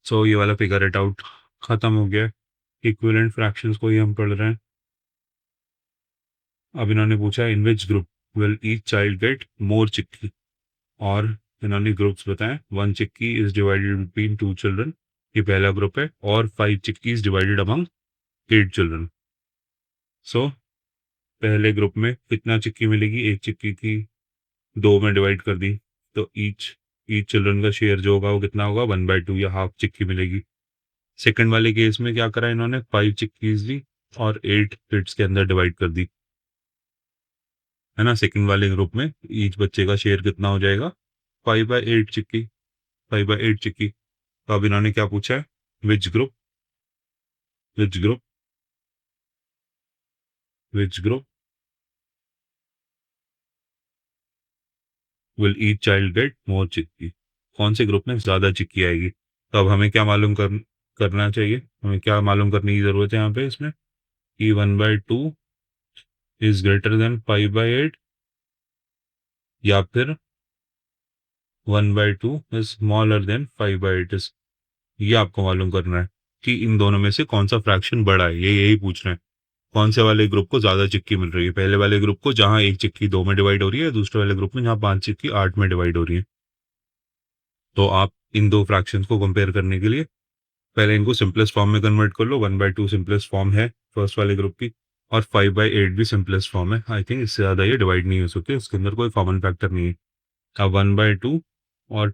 सो ये वाला figure it out खत्म हो गया। इक्विवेलेंट फ्रैक्शंस को ही हम पढ़ रहे हैं। अब इन्होंने पूछा in which group will each child get more chikki, और इन्होंने ग्रुप्स बताए। 1 chikki is divided between 2 children, ये पहला ग्रुप है, और 5 chikki is divided among 8 children. So पहले ग्रुप में कितना चिक्की मिलेगी, एक चिक्की की 2 में डिवाइड कर दी, तो ईच ईच चिल्ड्रन का शेयर जो होगा वो कितना होगा, 1/2 या हाफ चिक्की मिलेगी। सेकंड वाले केस में क्या करा इन्होंने, 5 चिक्कीज ली और 8 किड्स के अंदर डिवाइड कर दी, है ना। सेकंड वाले ग्रुप में ईच बच्चे का शेयर कितना हो जाएगा, 5/8 चिक्की, 5/8 चिक्की। तो अब इन्होंने क्या पूछा है, which group which group which group will each child get more chikki, कौन से ग्रुप में ज्यादा चिक्की आएगी। तो अब हमें क्या मालूम करना चाहिए, हमें क्या मालूम करने की जरूरत है यहाँ पे इसमें, कि 1/2 इज ग्रेटर देन 5/8, या फिर 1/2 इज स्मॉलर देन 5/8 इज, ये आपको मालूम करना है कि इन दोनों में से कौन सा फ्रैक्शन बड़ा है, ये यही पूछ रहे हैं। कौन से वाले ग्रुप को ज्यादा चिक्की मिल रही है, पहले वाले ग्रुप को जहां एक चिक्की 2 में डिवाइड हो रही है, दूसरे वाले ग्रुप में जहां 5 चिक्की 8 में डिवाइड हो रही है। तो आप इन दो फ्रैक्शंस को कंपेयर करने के लिए पहले इनको सिंपलेस्ट फॉर्म में कन्वर्ट कर लो। 1/2 सिंपलेस्ट फॉर्म है फर्स्ट वाले ग्रुप की, और 5/8 भी सिंपलेस्ट फॉर्म है। आई थिंक इससे ज्यादा ये डिवाइड नहीं हो सकते, इसके अंदर कोई कॉमन फैक्टर नहीं है। अब 1/2 और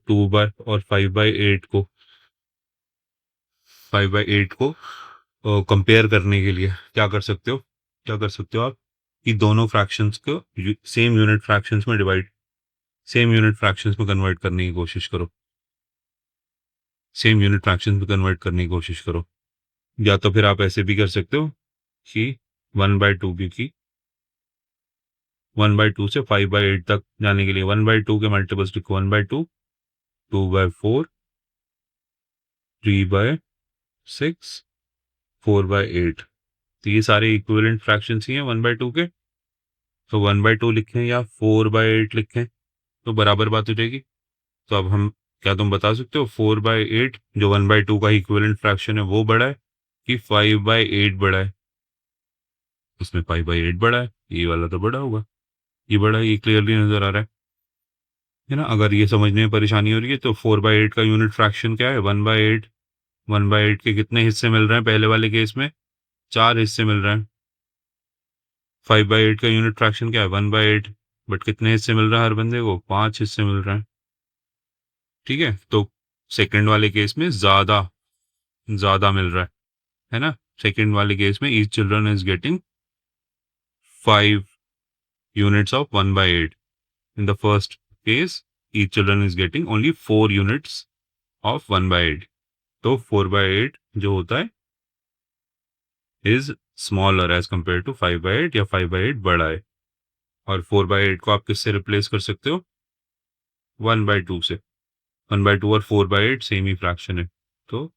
5/8 को कंपेयर करने के लिए क्या कर सकते हो, आप कि दोनों फ्रैक्शंस को सेम यूनिट फ्रैक्शंस में कन्वर्ट करने की कोशिश करो, सेम यूनिट फ्रैक्शंस में कन्वर्ट करने की कोशिश करो। या तो फिर आप ऐसे भी कर सकते हो कि 1/2, क्योंकि 1/2 से 5/8 तक जाने के लिए 1/2 के मल्टीपल्स लिखो, 1/2, 2/4, 3/6, 4/8। तो ये सारे इक्विवेलेंट फ्रैक्शंस ही हैं 1/2 के। तो 1/2 लिखें या 4/8 लिखें तो बराबर बात हो जाएगी। तो अब हम, क्या तुम बता सकते हो 4/8 जो 1/2 का इक्विवेलेंट फ्रैक्शन है वो बड़ा है कि 5/8 बड़ा है। उसमें 5/8 बड़ा है, ये वाला तो बड़ा होगा, ये बड़ा है, ये क्लियरली नजर आ रहा है ना। अगर ये समझने में परेशानी हो रही है तो 4/8 का यूनिट फ्रैक्शन क्या है, 1/8। 1/8 के कितने हिस्से मिल रहे हैं पहले वाले केस में, 4 हिस्से मिल रहे हैं। 5/8 का यूनिट फ्रैक्शन क्या है, 1/8, बट कितने हिस्से मिल रहा है हर बंदे को, 5 हिस्से मिल रहे हैं। ठीक है, तो सेकंड वाले केस में ज्यादा ज्यादा मिल रहा है ना। सेकंड वाले केस में each children is getting 5 units of 1/8. In the first case, each children is getting only 4 units of 1/8. तो 4/8 जो होता है is smaller as compared to 5/8, या 5/8 बड़ा है। और 4/8 को आप किससे रिप्लेस कर सकते हो, 1/2 से। 1/2 और 4/8 सेम ही फ्रैक्शन है, तो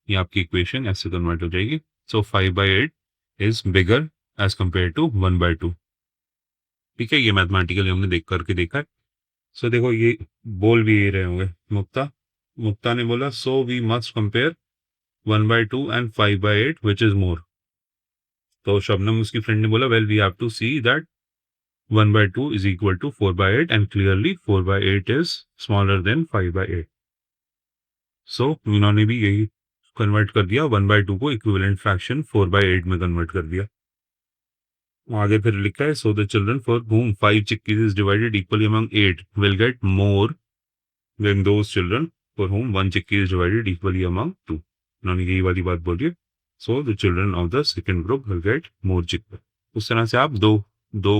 ये आपकी इक्वेशन ऐसे कन्वर्ट हो जाएगी। So 5/8 is bigger as compare to 1/2। ठीक है, ये मैथमेटिकली हमने देख करके देखा है। सो देखो, ये बोल भी ये रहे होंगे मुक्ता। मुक्ता ने बोला so we must compare 1/2 and 5/8 which is more. तो शबनम उसकी फ्रेंड ने बोला well we have to see that 1/2 is equal to 4/8 and clearly 4/8 is smaller than 5/8। So इन्होंने भी यही कन्वर्ट कर दिया, 1/2 को इक्विवेलेंट फ्रैक्शन 4/8 में कन्वर्ट कर दिया। आगे फिर लिखा है so the children for whom 5 chickies is divided equally among 8 will get more than those children for whom 1 chicky is divided equally among 2। उन्होंने यही वाली बात बोली है, so the children of the second group will get more chikki. उस तरह से आप दो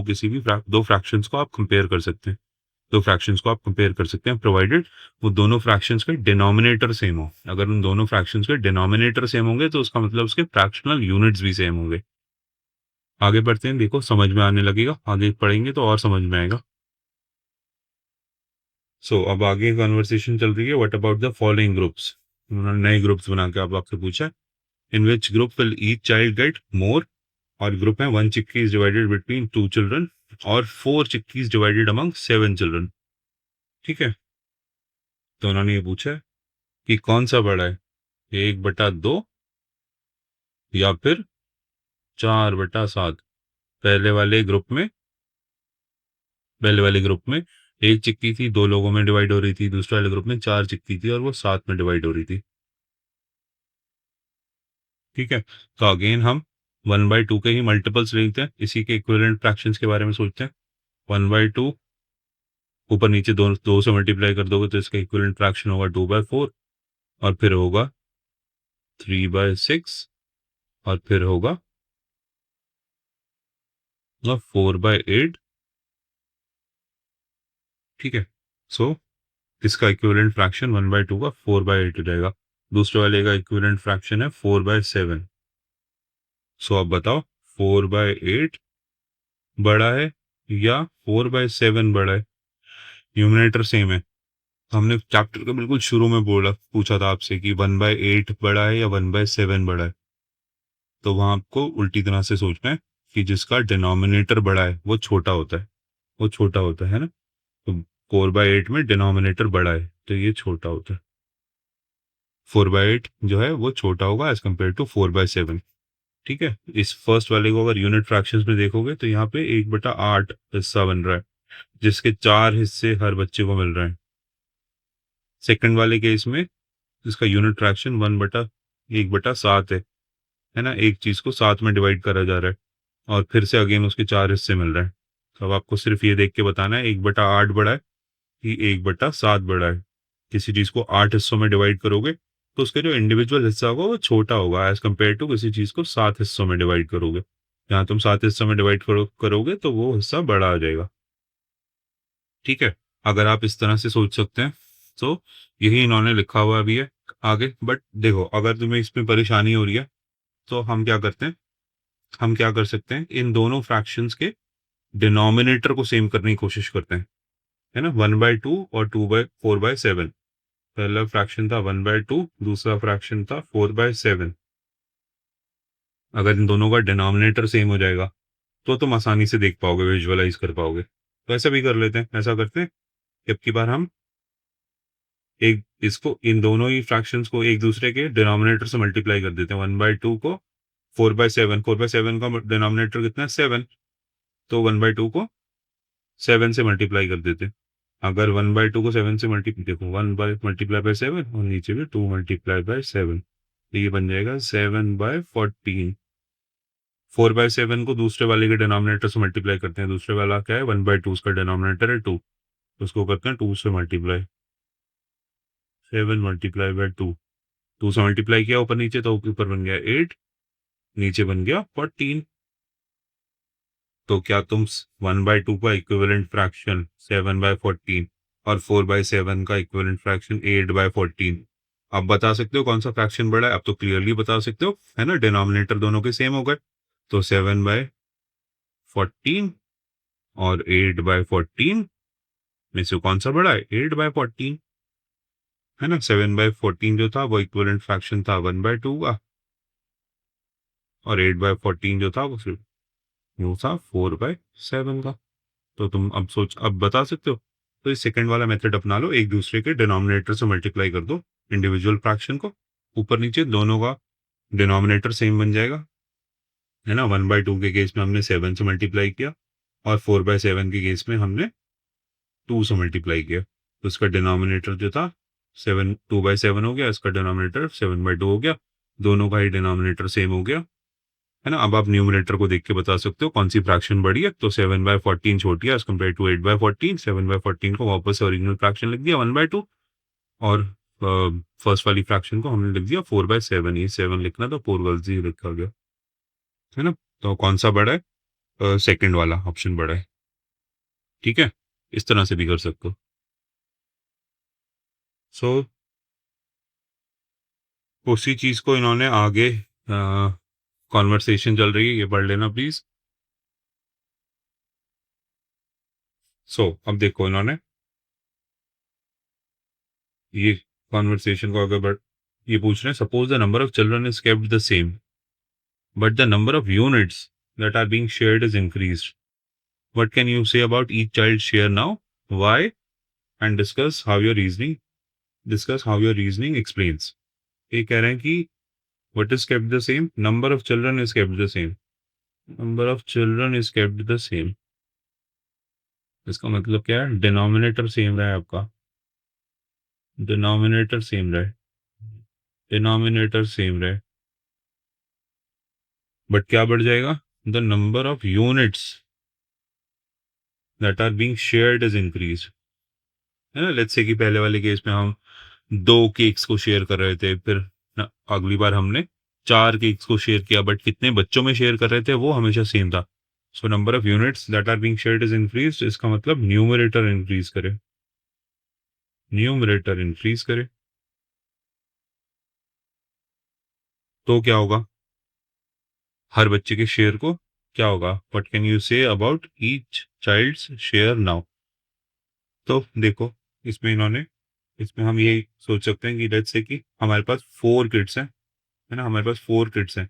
किसी भी दो फ्रैक्शंस को आप कंपेयर कर सकते हैं, प्रोवाइडेड वो दोनों फ्रैक्शंस के डिनोमिनेटर सेम हो। अगर उन दोनों फ्रैक्शंस के डिनोमिनेटर सेम होंगे तो उसका मतलब उसके फ्रैक्शनल यूनिट्स भी सेम होंगे। आगे बढ़ते हैं, देखो समझ में आने लगेगा, आगे पढ़ेंगे तो और समझ में आएगा। अब आगे कन्वर्सेशन चल रही है, what about the following groups. उन्होंने नए ग्रुप्स बना के अब आपसे पूछा, in which group will each child get more. और ग्रुप है 1 chikki is divided between 2 children और 4 chikki is divided among 7 children. ठीक है, तो उन्होंने ये पूछा है कि कौन सा बड़ा है, 1/2 या फिर 4/7। पहले वाले ग्रुप में एक चिक्की थी, 2 लोगों में डिवाइड हो रही थी, दूसरे वाले ग्रुप में 4 चिक्की थी और वो 7 में डिवाइड हो रही थी। ठीक है, तो अगेन हम 1/2 के ही मल्टीपल्स लेते हैं, इसी के इक्विवेलेंट फ्रैक्शंस के बारे में सोचते हैं। 1/2 ऊपर नीचे दो से मल्टीप्लाई कर दोगे तो इसका इक्विवेलेंट फ्रैक्शन होगा 2/4 और फिर होगा 3/6 और फिर होगा 4/8। ठीक है, सो इसका इक्विवेलेंट फ्रैक्शन 1/2 का 4/8 हो जाएगा। दूसरे वाले का इक्विवेलेंट फ्रैक्शन है 4/7। सो अब बताओ 4/8 बड़ा है या 4/7 बड़ा है? न्यूमरेटर सेम है। हमने चैप्टर के बिल्कुल शुरू में पूछा था आपसे कि 1/8 बड़ा है या 1/7 बड़ा है। तो वहां आपको उल्टी तरह से सोचना है कि जिसका डिनोमिनेटर बड़ा है वो छोटा होता है, वो छोटा होता है ना। तो 4/8 में डिनोमिनेटर बड़ा है तो ये छोटा होता है। 4/8 जो है वो छोटा होगा एज कम्पेयर टू 4/7। ठीक है, इस फर्स्ट वाले को अगर यूनिट फ्रैक्शंस में देखोगे तो यहाँ पे 1/8 हिस्सा बन रहा है, जिसके 4 हिस्से हर बच्चे को मिल रहे हैं। सेकंड वाले केस में इसका यूनिट फ्रैक्शन 1/7 है ना, एक चीज को 7 में डिवाइड करा जा रहा है और फिर से अगेन उसके 4 हिस्से मिल रहे हैं। तो अब आपको सिर्फ ये देख के बताना है 1/8 बड़ा है कि 1/7 बड़ा है। किसी चीज को 8 हिस्सों में डिवाइड करोगे तो उसका जो इंडिविजुअल हिस्सा होगा वो छोटा होगा एज कम्पेयर टू किसी चीज को 7 हिस्सों में डिवाइड करोगे। जहाँ तुम 7 हिस्सों में डिवाइड करोगे तो वो हिस्सा बड़ा आ जाएगा। ठीक है, अगर आप इस तरह से सोच सकते हैं तो यही इन्होंने लिखा हुआ भी है आगे। बट देखो, अगर तुम्हें इसमें परेशानी हो रही है तो हम क्या करते हैं, हम क्या कर सकते हैं, इन दोनों फ्रैक्शंस के डिनोमिनेटर को सेम करने की कोशिश करते हैं, है ना। 1/2 और 4/7। पहला फ्रैक्शन था 1/2, दूसरा फ्रैक्शन था 4/7। अगर इन दोनों का डिनोमिनेटर सेम हो जाएगा तो तुम आसानी से देख पाओगे, विजुअलाइज कर पाओगे। तो ऐसा भी कर लेते हैं, ऐसा करते हैं कि अब की बार हम एक इसको, इन दोनों ही फ्रैक्शंस को एक दूसरे के डिनोमिनेटर से मल्टीप्लाई कर देते हैं। 1/2 को 4/7 का डिनोमिनेटर कितना है 7, तो 1/2 को 7 से मल्टीप्लाई कर देते हैं। अगर 1/2 को 7 से मल्टीप्लाई, देखो 1/7 और नीचे भी 2 × 7, तो ये बन जाएगा 7/14। 4/7 को दूसरे वाले के डिनोमिनेटर से मल्टीप्लाई करते हैं, दूसरे वाला क्या है 1/2, उसका डिनोमिनेटर है 2, उसको करते हैं 2 से मल्टीप्लाई, 7 × 2। 2 से मल्टीप्लाई किया ऊपर नीचे तो ऊपर बन गया 8, नीचे बन गया 14। तो क्या तुम 1/2 का इक्विवेलेंट फ्रैक्शन 7/14 और 4/7 का इक्विवेलेंट फ्रैक्शन 8/14 अब बता सकते हो कौन सा फ्रैक्शन बड़ा है? अब तो क्लियरली बता सकते हो, है ना, डिनोमिनेटर दोनों के सेम हो गए। तो 7/14 और 8/14 में से कौन सा बड़ा है? 8/14, है ना। 7/14 जो था वो इक्विवेलेंट फ्रैक्शन था 1/2 का, और 8/14 जो था वो था 4/7 का। तो तुम अब बता सकते हो। तो इस सेकंड वाला मेथड अपना लो, एक दूसरे के डिनोमिनेटर से मल्टीप्लाई कर दो इंडिविजुअल फ्रैक्शन को, ऊपर नीचे दोनों का डिनोमिनेटर सेम बन जाएगा, है ना। 1/2 के केस में हमने 7 से मल्टीप्लाई किया और 4/7 के केस में हमने 2 से मल्टीप्लाई किया, तो इसका डिनोमिनेटर जो था 2/7 हो गया, इसका डिनोमिनेटर 7/2 हो गया, दोनों का ही डिनोमिनेटर सेम हो गया, है ना। अब आप न्यूमरेटर को देख के बता सकते हो कौन सी फ्रैक्शन बड़ी है। तो 7/14 छोटी है एज कम्पेयर टू 8/14। 7/14 को वापस से ओरिजिनल फ्रैक्शन लिख दिया 1/2, और फर्स्ट वाली फ्रैक्शन को हमने लिख दिया 4/7। ये 7 लिखना था, 4 ही लिखा गया, है ना। तो कौन सा बड़ा है? सेकंड वाला ऑप्शन बड़ा है। ठीक है, इस तरह से भी कर सकते हो। सो उसी चीज को इन्होंने आगे, कॉन्वर्सेशन चल रही है, ये पढ़ लेना प्लीज। अब देखो इन्होंने ये कॉन्वर्सेशन को आगे बढ़, ये पूछ रहे हैं, suppose the number of children is kept the same but the number of units that are being shared is increased. What can you say about each child's share now? Why? And discuss how your reasoning explains. ये कह रहे हैं कि what is kept the same, number of children is kept the same, number of children is kept the same. इसका मतलब क्या है, denominator same रहा है आपका, डिनोमिनेटर सेम रहे, डिनोमिनेटर सेम रहे, बट क्या बढ़ जाएगा, the number of units that are being shared is increase, है ना। लेट्स से कि पहले वाले केस में हम 2 केक्स को शेयर कर रहे थे, फिर अगली बार हमने 4 केक्स को शेयर किया, बट कितने बच्चों में शेयर कर रहे थे वो हमेशा सेम था। So number of units that are being shared is increase, इसका मतलब न्यूमरेटर इंक्रीज करे, न्यूमरेटर इंक्रीज करे, तो क्या होगा, हर बच्चे के शेयर को क्या होगा, what can you say about each child's share now. तो देखो, इसमें इन्होंने, इसमें हम यही सोच सकते हैं कि लेट्स से कि हमारे पास 4 किड्स हैं, है ना, हमारे पास 4 किड्स हैं।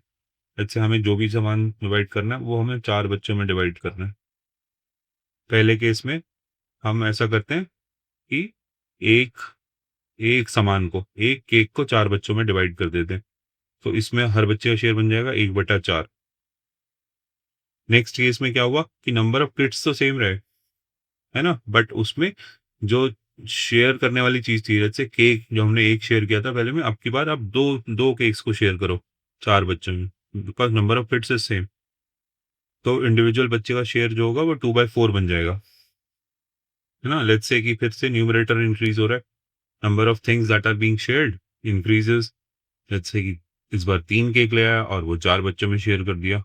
लेट्स से हमें जो भी सामान डिवाइड करना है वो हमें 4 बच्चों में डिवाइड करना है। पहले केस में हम ऐसा करते हैं कि एक एक सामान को, एक केक को 4 बच्चों में डिवाइड कर देते हैं, तो इसमें हर बच्चे का शेयर बन जाएगा 1/4। नेक्स्ट केस में क्या हुआ कि नंबर ऑफ किड्स तो सेम रहे, है ना, बट उसमें जो शेयर करने वाली चीज थी, जैसे केक जो हमने एक शेयर किया था पहले में, अब की बार आप दो दो केक्स को शेयर करो 4 बच्चों में, because number of kids is same, तो इंडिविजुअल बच्चे का शेयर जो होगा वो 2/4 बन जाएगा, है ना। लेट्स से कि फिर से न्यूमरेटर इंक्रीज हो रहा है, number of things that are being shared increases. Let's say कि इस बार 3 केक ले आया और वो 4 बच्चों में शेयर कर दिया।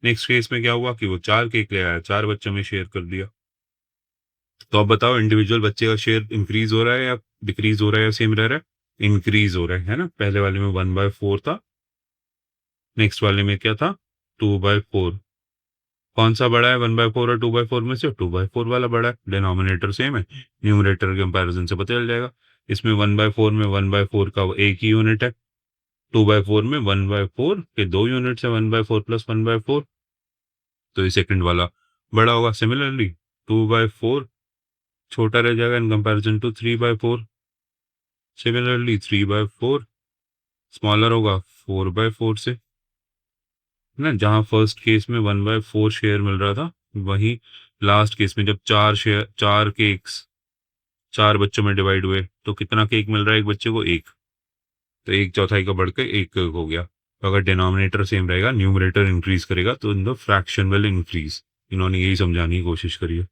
नेक्स्ट केस में क्या हुआ कि वो 4 केक ले आया, 4 बच्चों में शेयर कर दिया। तो अब बताओ, इंडिविजुअल बच्चे का शेयर इंक्रीज हो रहा है या डिक्रीज हो रहा है या सेम रह रहा है, इंक्रीज हो रहा है ना। पहले वाले में 1/4 था, नेक्स्ट वाले में क्या था, 2/4। कौन सा बड़ा है 1/4 और 2/4 में से, 2/4 वाला बड़ा है, डिनोमिनेटर सेम है, न्यूमरेटर के कंपैरिजन से पता चल जाएगा। इसमें 1/4 में 1/4 का वो एक ही यूनिट है, 2/4 में 1/4 के 2 यूनिट्स है, 1/4 प्लस 1/4, तो ये सेकंड वाला बड़ा होगा। सिमिलरली 2/4 छोटा रह जाएगा in comparison to 3/4, similarly 3/4 smaller होगा 4/4 से, है ना। जहां फर्स्ट केस में 1/4 शेयर मिल रहा था, वहीं लास्ट केस में जब 4 केक्स 4 बच्चों में डिवाइड हुए तो कितना केक मिल रहा है एक बच्चे को, एक, तो एक चौथाई का बढ़ के एक हो गया। तो अगर डिनोमिनेटर सेम रहेगा, न्यूमरेटर इंक्रीज करेगा, तो in the fraction will increase. इन्होंने यही समझाने की कोशिश करी है।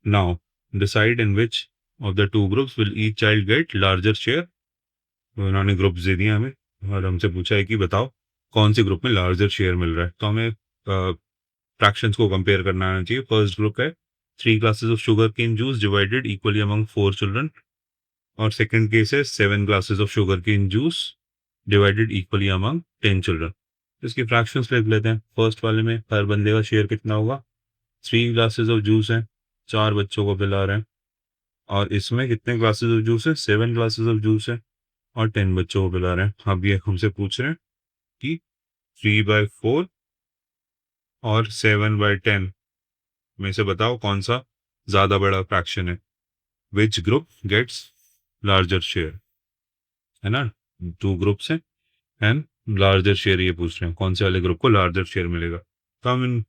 Now decide in which of the two groups will each child gate larger share. तो इन्होंने ग्रुप्स दे दिए हमें और हमसे पूछा है कि बताओ कौन से ग्रुप में लार्जर शेयर मिल रहा है। तो हमें फ्रैक्शंस को कंपेयर करना आना चाहिए। फर्स्ट ग्रुप है 3 glasses of sugar cane juice divided equally among 4 children, और सेकंड केस है 7 glasses of sugar cane juice divided equally among 10 children. इसकी फ्रैक्शंस लिख लेते हैं। फर्स्ट वाले में हर बंदे का शेयर कितना होगा, 3 ग्लासेस ऑफ जूस है, 4 बच्चों को पिला रहे हैं, और इसमें कितने ग्लासेस ऑफ जूस है, 7 ग्लासेस ऑफ जूस है, और 10 बच्चों को पिला रहे हैं। अब ये हमसे पूछ रहे हैं कि 3/4 और 7/10 में से बताओ कौन सा ज्यादा बड़ा फ्रैक्शन है, which group gets larger share, है ना। 2 ग्रुप्स हैं एंड लार्जर शेयर ये पूछ रहे हैं, कौन से वाले ग्रुप को लार्जर शेयर मिलेगा। तो हम इन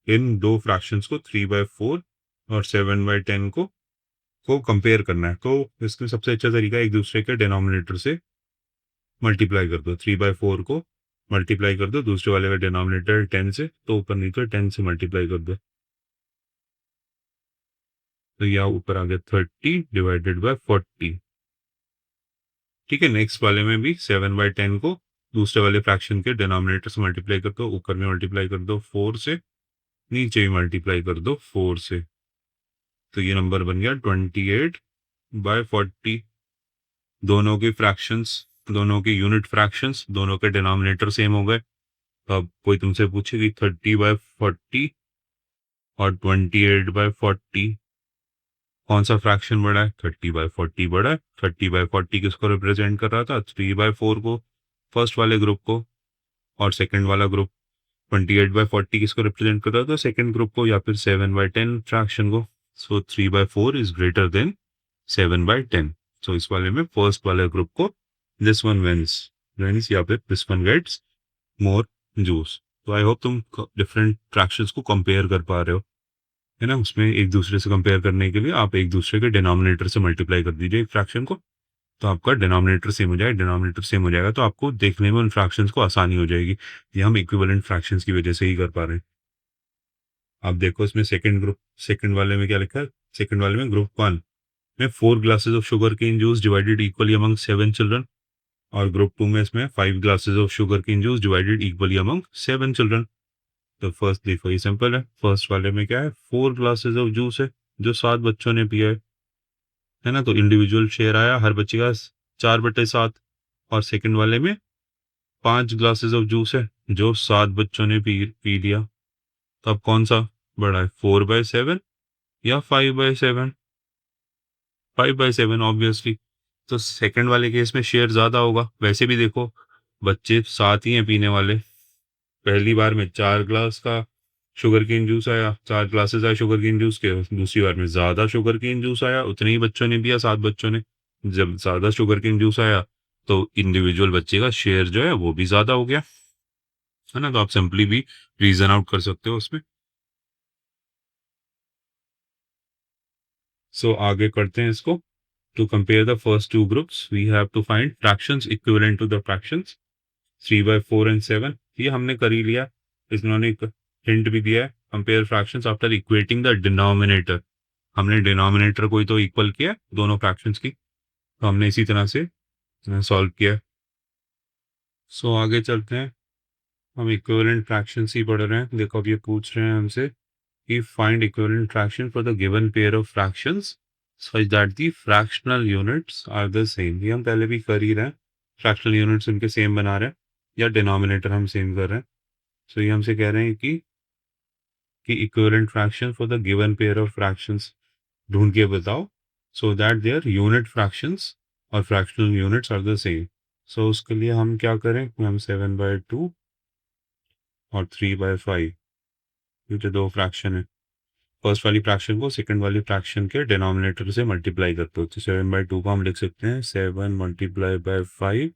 इन दो फ्रैक्शंस को 3/4 और 7/10 को कंपेयर करना है। तो इसमें सबसे अच्छा तरीका एक दूसरे के डिनोमिनेटर से मल्टीप्लाई कर दो। 3/4 को मल्टीप्लाई कर दो दूसरे वाले का डिनोमिनेटर 10 से, तो ऊपर नीचे 10 से मल्टीप्लाई कर दो, तो यहाँ ऊपर आ गया 30 डिवाइडेड बाय 40। ठीक है, नेक्स्ट वाले में भी 7/10 को दूसरे वाले फ्रैक्शन के डिनोमिनेटर से मल्टीप्लाई कर दो, ऊपर में मल्टीप्लाई कर दो 4 से, नीचे भी मल्टीप्लाई कर दो 4 से, तो ये नंबर बन गया 28/40। दोनों के फ्रैक्शंस, दोनों के यूनिट फ्रैक्शंस, दोनों के डिनोमिनेटर सेम हो गए। तो अब कोई तुमसे पूछे कि 30/40 और 28/40 कौन सा फ्रैक्शन बड़ा है, 30/40 बड़ा है। 30/40 किसको रिप्रेजेंट कर रहा था, 3/4 को, फर्स्ट वाले ग्रुप को, और सेकंड वाला ग्रुप 28/40 किसको रिप्रेजेंट कर रहा था, सेकंड ग्रुप को, या फिर 7/10 फ्रैक्शन को। सो 3/4 इज ग्रेटर देन 7/10। सो इस वाले में फर्स्ट वाले ग्रुप को दिस वन विंस या फिर this one gets more juice. तो आई होप तुम डिफरेंट फ्रैक्शंस को कंपेयर कर पा रहे हो, है ना। उसमें एक दूसरे से कंपेयर करने के लिए आप एक दूसरे के डिनोमिनेटर से मल्टीप्लाई कर दीजिए एक फ्रैक्शन को, तो आपका डिनोमिनेटर सेम हो जाएगा। डिनोमिनेटर सेम हो जाएगा तो आपको देखने में उन फ्रैक्शंस को आसानी हो जाएगी। ये हम इक्विवेलेंट फ्रैक्शंस की वजह से ही कर पा रहे हैं। आप देखो इसमें सेकंड वाले में क्या लिखा है। सेकंड वाले में ग्रुप 1 में 4 glasses of sugar cane juice divided equally among 7 children, और ग्रुप 2 में इसमें 5 glasses of sugar cane juice divided equally among 7 children. तो फर्स्ट देखो ये सिंपल है। फर्स्ट वाले में क्या है, 4 ग्लासेस ऑफ जूस है जो 7 बच्चों ने पिया है ना। तो इंडिविजुअल शेयर आया हर बच्चे का 4/7। और सेकंड वाले में 5 ग्लासेस ऑफ जूस है जो 7 बच्चों ने पी लिया। तो अब कौन सा बड़ा है, 4/7 या 5/7? 5/7 ऑब्वियसली। तो सेकंड वाले केस में शेयर ज्यादा होगा। वैसे भी देखो बच्चे 7 ही हैं पीने वाले। पहली बार में 4 ग्लास का शुगर केन जूस आया, 4 ग्लासेस आए शुगर केन जूस के। दूसरी बार में ज्यादा शुगर केन जूस आया, उतने ही बच्चों ने पिया, 7 बच्चों ने। जब ज्यादा शुगर केन जूस आया तो इंडिविजुअल बच्चे का शेयर जो है वो भी ज्यादा हो गया, है ना। तो आप सिंपली भी रीजन आउट कर सकते हो उसमें। सो आगे करते हैं इसको। To compare the first two groups we have to find fractions equivalent to the fractions 3/4 and 7। ये हमने कर ही लिया। इन्होंने एक हिंट भी दिया है, compare fractions after equating the denominator. हमने डिनोमिनेटर को ही तो इक्वल किया दोनों फ्रैक्शंस की, तो हमने इसी तरह से सॉल्व किया। सो आगे चलते हैं। हम इक्विवेलेंट फ्रैक्शंस ही पढ़ रहे हैं। देखो अब ये पूछ रहे हैं हमसे कि find equivalent fraction for the given pair of fractions such that the fractional units are the same। ये हम पहले भी कर ही रहे हैं, फ्रैक्शनल यूनिट्स उनके सेम बना रहे हैं या डिनोमिनेटर हम सेम कर रहे हैं। सो ये हमसे कह रहे हैं कि equivalent fraction for the given pair of fractions ढूंढ के बताओ so that their unit fractions और fractional units are the same. So उसके लिए हम क्या करें, हम 7/2 और 3/5, ये जो दो फ्रैक्शन है, फर्स्ट वाली फ्रैक्शन को सेकंड वाली फ्रैक्शन के डिनोमिनेटर से मल्टीप्लाई करते हो। तो 7/2 को हम लिख सकते हैं 7 multiply by 5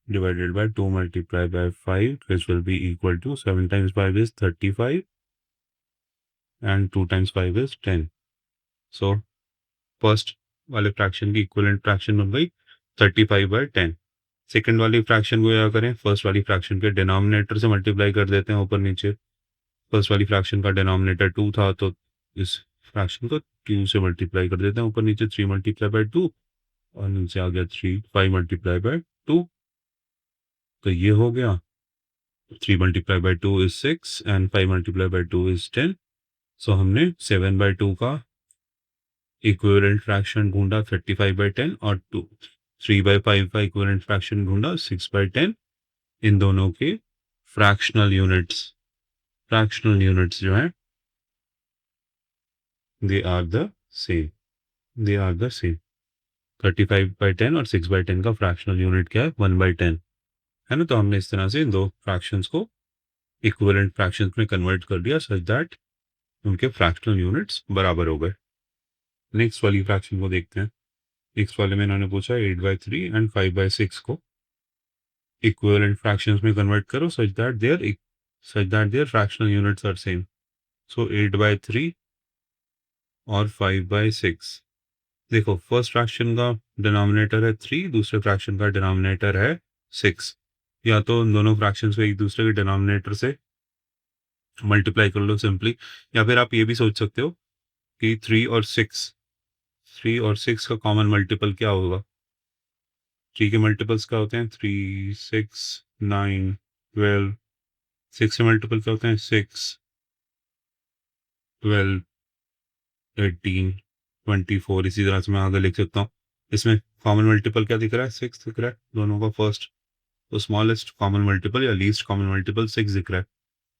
divided by 2 multiplied by 5, which will be equal to 7 times 5 is 35 and 2 times 5 is 10। So first वाले फ्रैक्शन की इक्विवेलेंट फ्रैक्शन बन गई 35/10। सेकंड वाली फ्रैक्शन को क्या करें, फर्स्ट वाली फ्रैक्शन के डिनोमिनेटर से मल्टीप्लाई कर देते हैं ऊपर नीचे। फर्स्ट वाली फ्रैक्शन का डिनोमिनेटर 2 था तो इस फ्रैक्शन को 2 से मल्टीप्लाई कर देते हैं ऊपर नीचे। 3 मल्टीप्लाई बाय 2 और नीचे आ गया 3। 5 मल्टीप्लाई बाय 2, तो ये हो गया 3 multiply by 2 is 6 and 5 multiply by 2 is 10। सो हमने 7/2 का इक्विवेलेंट फ्रैक्शन ढूंढा 35/10 और 3/5 का इक्विवेलेंट फ्रैक्शन ढूंढा 6/10। इन दोनों के फ्रैक्शनल यूनिट्स जो हैं दे आर द सेम। 35/10 और 6/10 का फ्रैक्शनल यूनिट क्या है, 1/10, है ना। तो हमने इस तरह से इन दो फ्रैक्शंस को इक्विवेलेंट फ्रैक्शंस में कन्वर्ट कर दिया सच दैट उनके फ्रैक्शनल यूनिट्स बराबर हो गए। नेक्स्ट वाली फ्रैक्शन को देखते हैं। नेक्स्ट वाले में इन्होंने पूछा 8/3 एंड 5/6 को इक्विवेलेंट फ्रैक्शंस में कन्वर्ट करो such that their fractional units are same. So 8/3 और 5/6। देखो फर्स्ट फ्रैक्शन का डिनोमिनेटर है 3, दूसरे फ्रैक्शन का डिनोमिनेटर है 6। या तो उन दोनों फ्रैक्शंस को एक दूसरे के डिनोमिनेटर से मल्टीप्लाई कर लो सिंपली, या फिर आप ये भी सोच सकते हो कि 3 और 6 का कॉमन मल्टीपल क्या होगा। 3 के मल्टीपल्स क्या होते हैं, 3, 6, 9, 12। 6 के मल्टीपल क्या होते हैं, 6, 12, 18, 24। इसी तरह से मैं आगे लिख सकता हूँ। इसमें कॉमन मल्टीपल क्या दिख रहा है, 6 दिख रहा है दोनों का फर्स्ट। तो स्मॉलेस्ट कॉमन मल्टीपल या लीस्ट कॉमन मल्टीपल 6 दिख रहा है।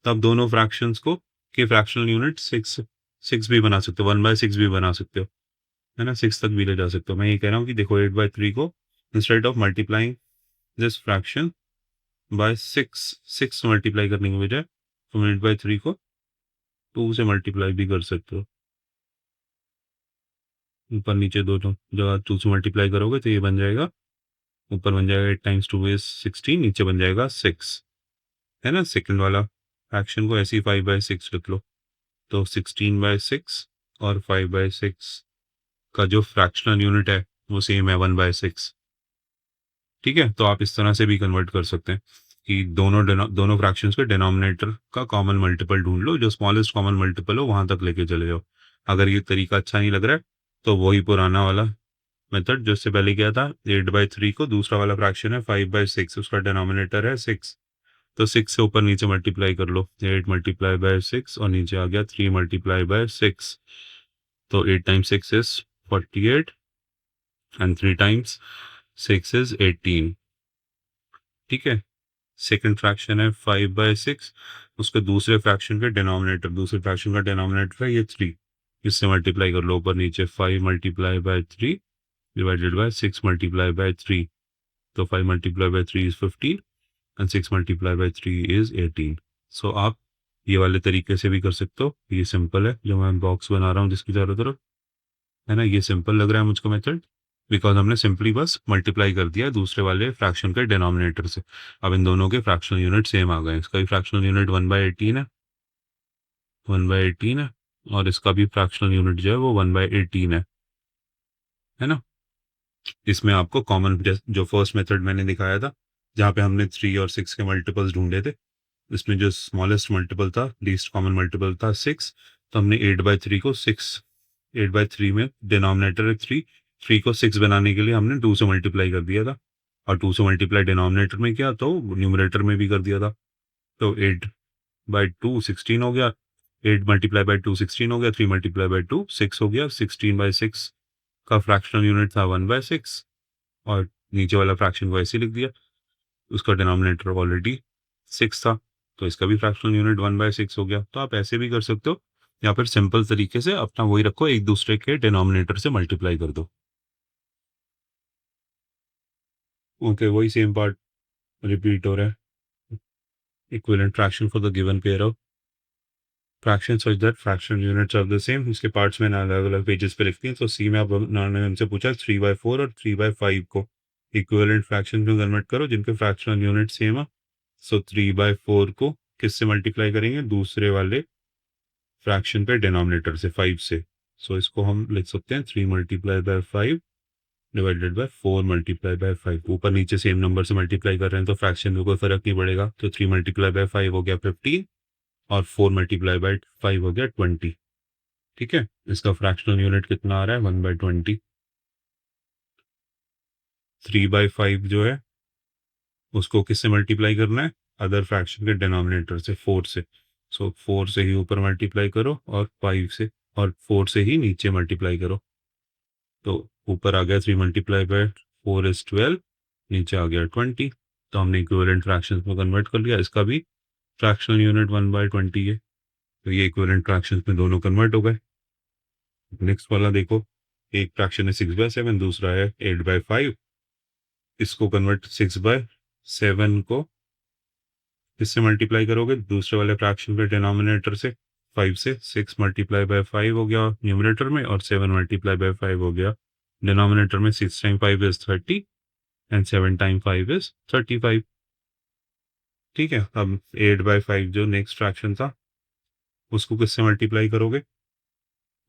तो आप दोनों फ्रैक्शंस को के फ्रैक्शनल यूनिट 6 भी बना सकते हो, 1/6 भी बना सकते हो, है ना। 6 तक भी ले जा सकते हो। मैं ये कह रहा हूँ कि देखो 8/3 को instead of multiplying this fraction by 6 multiply करने के बजाय तुम 8/3 को 2 से मल्टीप्लाई भी कर सकते हो। ऊपर नीचे दोनों जगह 2 से मल्टीप्लाई करोगे तो ये बन जाएगा, ऊपर बन जाएगा 8 टाइम्स 2 इज 16, नीचे बन जाएगा 6, है ना। सेकंड वाला फ्रैक्शन को ऐसे ही 5/6 लिख लो, तो 16/6 और 5/6 का जो फ्रैक्शनल यूनिट है वो सेम है 1/6। ठीक है, तो आप इस तरह से भी कन्वर्ट कर सकते हैं कि दोनों फ्रैक्शंस के डिनोमिनेटर का कॉमन मल्टीपल ढूंढ लो, जो स्मॉलेस्ट कॉमन मल्टीपल हो वहां तक लेके चले जाओ। अगर ये तरीका अच्छा नहीं लग रहा है तो वही पुराना वाला मेथड जो इससे पहले किया था, 8/3 को दूसरा वाला फ्रैक्शन है 5/6, उसका डिनोमिनेटर है 6, तो 6 से ऊपर नीचे मल्टीप्लाई कर लो, 8 × 6 और नीचे आ गया 3 × 6, तो 8 times 6 is 48 and 3 times 6 is 18। ठीक है, सेकंड फ्रैक्शन है 5/6, उसके दूसरे फ्रैक्शन का डिनोमिनेटर है ये 3, इससे मल्टीप्लाई कर लो ऊपर नीचे, 5 × 3 डिवाइडेड बाय 6 × 3, तो 5 × 3 इज 15 एंड 6 × 3 इज 18। सो आप ये वाले तरीके से भी कर सकते हो, ये सिंपल है जो मैं बॉक्स बना रहा हूँ जिसकी चारों तरफ, है ना। ये सिंपल लग रहा है मुझको मेथड, बिकॉज हमने सिंपली बस मल्टीप्लाई कर दिया दूसरे वाले फ्रैक्शन के डिनोमिनेटर से। अब इन दोनों के फ्रैक्शनल यूनिट सेम आ गए, इसका भी फ्रैक्शनल यूनिट 1/18 है, 1/18 है, और इसका भी फ्रैक्शनल यूनिट जो है वो 1/18 है ना। इसमें आपको कॉमन, जो फर्स्ट मेथड मैंने दिखाया था जहाँ पे हमने 3 और 6 के मल्टीपल्स ढूंढे थे, इसमें जो स्मॉलेस्ट मल्टीपल था, लीस्ट कॉमन मल्टीपल था 6, तो हमने 8/3 को 6, 8/3 में डिनोमिनेटर है 3, 3 को 6 बनाने के लिए हमने 2 से मल्टीप्लाई कर दिया था, और 2 से मल्टीप्लाई डिनोमिनेटर में किया तो न्यूमरेटर में भी कर दिया था, तो 8/2 16 हो गया, 8 × 2 16 हो गया, 3 × 2 6 हो गया, 16/6 का फ्रैक्शनल यूनिट था 1/6, और नीचे वाला फ्रैक्शन को ऐसे लिख दिया, उसका डिनोमिनेटर ऑलरेडी 6 था, तो इसका भी फ्रैक्शनल यूनिट 1/6 हो गया। तो आप ऐसे भी कर सकते हो, या फिर सिंपल तरीके से अपना वही रखो, एक दूसरे के डिनोमिनेटर से मल्टीप्लाई कर दो। ओके, वही सेम पार्ट रिपीट हो रहा है। Equivalent fraction for the given pair of fraction such that fraction units are the same, इसके पार्ट्स मैंने अलग अलग पेजेस पे लिखती हैं। तो सी में आप उन्होंने हमसे पूछा 3/4 और 3/5 को इक्विवेलेंट फ्रैक्शन में कन्वर्ट करो जिनके फ्रैक्शनल यूनिट सेम है। सो 3/4 को किससे मल्टीप्लाई करेंगे, दूसरे वाले फ्रैक्शन पे डिनोमिनेटर से 5 से। सो इसको हम लिख सकते हैं 3 × 5 डिवाइडेड बाय 4 × 5। ऊपर नीचे सेम नंबर से मल्टीप्लाई कर रहे हैं तो फ्रैक्शन में कोई फर्क नहीं पड़ेगा, तो 3 × 5 हो गया 15 और 4 × 5 हो गया 20। ठीक है, इसका फ्रैक्शनल यूनिट कितना आ रहा है, 1/20। 3/5 जो है उसको किससे मल्टीप्लाई करना है, अदर फ्रैक्शन के डिनोमिनेटर से, 4 से। सो 4 से ही ऊपर मल्टीप्लाई करो और 5 से, और 4 से ही नीचे मल्टीप्लाई करो, तो ऊपर आ गया 3 × 4 इज 12, नीचे आ गया 20। तो हमने इक्विवेलेंट फ्रैक्शंस में कन्वर्ट कर लिया, इसका भी फ्रैक्शनल यूनिट 1/20 है, तो ये इक्विवेलेंट फ्रैक्शंस में दोनों कन्वर्ट हो गए। नेक्स्ट वाला देखो, एक फ्रैक्शन है 6/7, दूसरा है 8/5। इसको कन्वर्ट 6/7 को इससे मल्टीप्लाई करोगे दूसरे वाले फ्रैक्शन के डिनोमिनेटर से, 5 से। 6 × 5 हो गया न्यूमरेटर में, और 7 × 5 हो गया डिनोमिनेटर में। 6 time 5 is 30 and 7 time 5 is 35। ठीक है, अब 8/5 जो नेक्स्ट फ्रैक्शन था उसको किससे मल्टीप्लाई करोगे,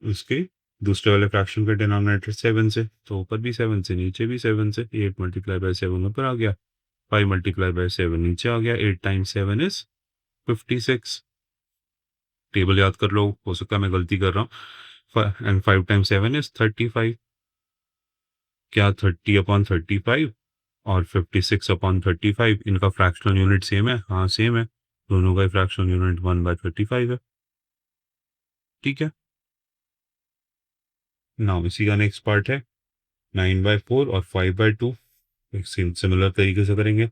उसके दूसरे वाले फ्रैक्शन के डिनोमिनेटर 7 से, तो ऊपर भी 7 से, नीचे भी 7 से। 8 × 7 ऊपर आ गया, 5 × 7 नीचे आ गया, 8 टाइम्स 7 इज 56। टेबल याद कर लो, हो सकता है मैं गलती कर रहा हूँ। And 5 times 7 is 35। क्या 30/35 और 56/35 इनका फ्रैक्शनल यूनिट सेम है? हाँ सेम है, दोनों का फ्रैक्शनल यूनिट 1/35 है। ठीक है, नाउ इसी का नेक्स्ट पार्ट है 9/4 और 5/2। एक सिमिलर तरीके से करेंगे।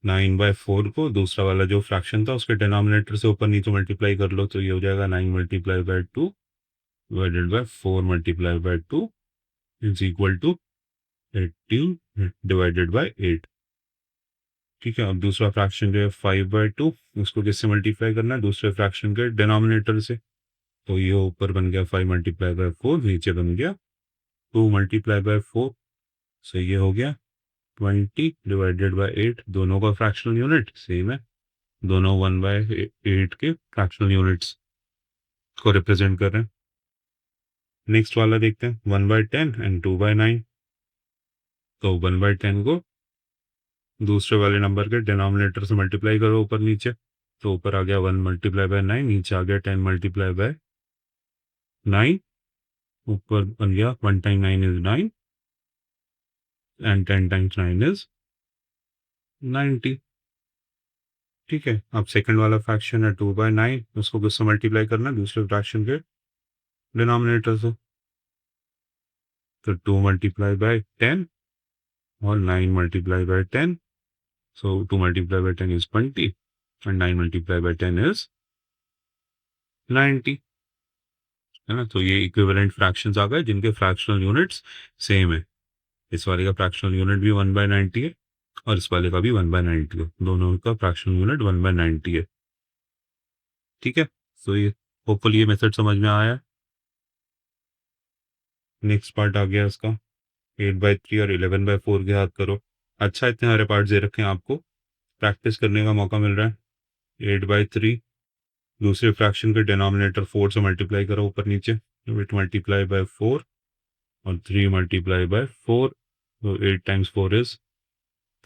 9/4 को दूसरा वाला जो फ्रैक्शन था उसके डिनोमिनेटर से ऊपर नीचे मल्टीप्लाई कर लो, तो ये हो जाएगा 9 × 2 divided by 4 × 2 is equal to 18 divided by 8। ठीक है, अब दूसरा फ्रैक्शन जो है 5/2, उसको किससे मल्टीप्लाई करना है, दूसरे फ्रैक्शन के डिनोमिनेटर से, तो ये ऊपर बन गया 5 × 4, नीचे बन गया 2 मल्टीप्लाई बाय 4, सो ये हो गया 20 डिवाइडेड बाय 8। दोनों का फ्रैक्शनल यूनिट सेम है, दोनों 1/8 के फ्रैक्शनल यूनिट्स को रिप्रेजेंट कर रहे हैं। नेक्स्ट वाला देखते हैं, 1/10 एंड 2/9। तो 1/10 को दूसरे वाले नंबर के डिनोमिनेटर से मल्टीप्लाई करो ऊपर नीचे, तो ऊपर आ गया 1 मल्टीप्लाई बाय 9, नीचे आ गया 10 मल्टीप्लाई बाय 9, ऊपर बन गया 1 time 9 is 9 and 10 times 9 is 90। ठीक है, अब सेकंड वाला फ्रैक्शन है 2/9, उसको किससे मल्टीप्लाई करना है, दूसरे फ्रैक्शन के डिनोमिनेटर से। तो 2 मल्टीप्लाई बाय 10 और 9 multiply by 10, so 2 multiplied by 10 is 20 and 9 multiplied by 10 is 90, है ना। तो ये इक्विवेलेंट फ्रैक्शंस आ गए जिनके फ्रैक्शनल यूनिट्स सेम है। इस वाले का फ्रैक्शनल यूनिट भी 1/90 है और इस वाले का भी 1/90 है, दोनों का फ्रैक्शनल यूनिट 1/90 है। ठीक है, तो ये होपफुली ये मेथड समझ में आया है। नेक्स्ट पार्ट आ गया इसका 8/3 और 11/4 के हाथ करो। अच्छा, इतने सारे पार्ट दे रखे हैं आपको, प्रैक्टिस करने का मौका मिल रहा है। 8/3 दूसरे फ्रैक्शन के डिनोमिनेटर 4 से मल्टीप्लाई करो ऊपर नीचे, 8 मल्टीप्लाई बाय 4 और 3 मल्टीप्लाई बाय 4, तो 8 times 4 is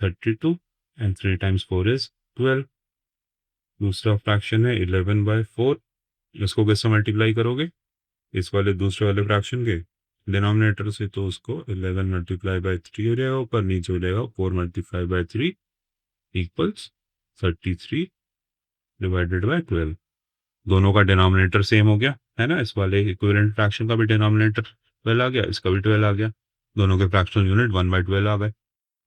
32 and 3 times 4 is 12। दूसरा फ्रैक्शन है 11/4, इसको किससे मल्टीप्लाई करोगे, इस वाले दूसरे वाले फ्रैक्शन के डिनोमिनेटर से, तो उसको 11 मल्टीप्लाई बाय 3 हो जाएगा, ऊपर नीचे हो जाएगा 4 multiply by 3 equals 33 divided by 12। दोनों का डिनोमिनेटर सेम हो गया, है ना। इस वाले इक्विवेलेंट फ्रैक्शन का भी डिनोमिनेटर 12 आ गया, इसका भी 12 आ गया, दोनों के फ्रैक्शनल यूनिट 1/12 आ गए।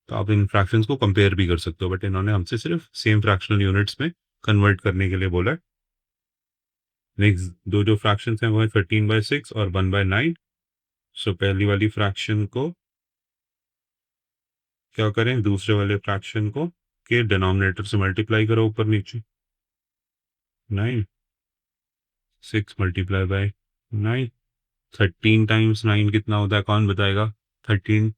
तो आप इन फ्रैक्शंस को कंपेयर भी कर सकते हो, बट इन्होंने हमसे सिर्फ सेम फ्रैक्शनल यूनिट्स में कन्वर्ट करने के लिए बोला है। नेक्स्ट दो जो फ्रैक्शंस हैं वो है 13/6 और 1/9। सो पहली वाली फ्रैक्शन को क्या करें, दूसरे वाले फ्रैक्शन को के डिनोमिनेटर से मल्टीप्लाई करो ऊपर नीचे, 9 6 मल्टीप्लाई बाय 9। 13 टाइम्स 9 कितना होता है, कौन बताएगा। 13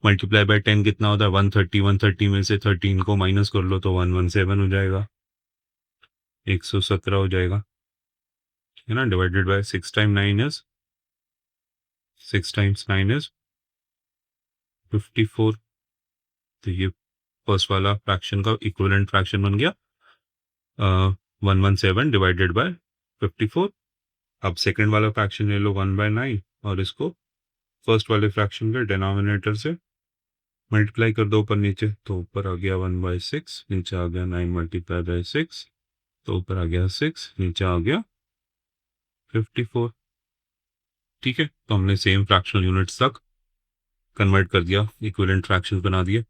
मल्टीप्लाई बाय 10 कितना होता है, 130। 130 में से 13 को माइनस कर लो तो 117 हो जाएगा, 117 हो जाएगा, है ना। Divided by 6 time 9 is 6 times 9 is 54। तो ये फर्स्ट वाला फ्रैक्शन का इक्विवेलेंट फ्रैक्शन बन गया 117 डिवाइडेड बाय 54। अब सेकंड वाला फ्रैक्शन ले लो 1/9 और इसको फर्स्ट वाले फ्रैक्शन के डिनोमिनेटर से मल्टीप्लाई कर दो ऊपर नीचे, तो ऊपर आ गया 1/6, नीचे आ गया 9 मल्टीप्लाई बाय 6, तो ऊपर आ गया 6, नीचे आ गया 54। ठीक है, तो हमने सेम फ्रैक्शनल यूनिट्स तक कन्वर्ट कर दिया, इक्विवेलेंट फ्रैक्शंस बना दिए।